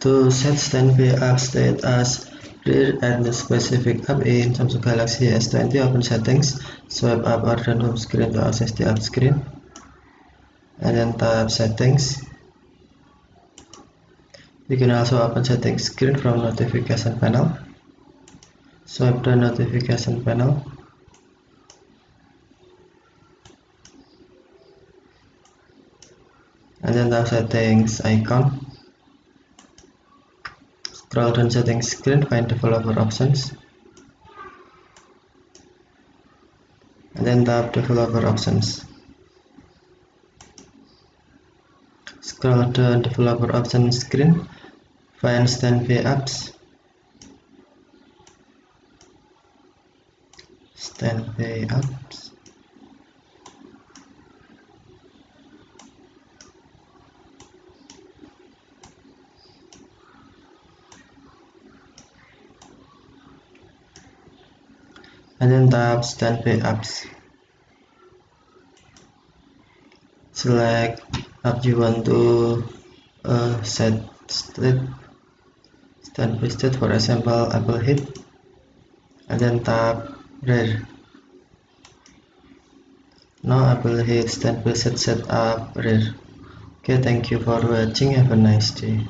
To set standby app state as rear at the specific app in Samsung Galaxy S20, open settings, swipe up or down home screen to access the app screen, and then tap settings. You can also open settings screen from notification panel. Swipe the notification panel. And then tap settings icon. Scroll down settings screen, find developer options. And then tap developer options. Scroll down developer options screen, find standby apps. Standby apps. And then tap standby apps. Select app you want to set standby state, for example Apple Hit, and then tap rear. Now Apple Hit standby set up rear. Okay, thank you for watching. Have a nice day.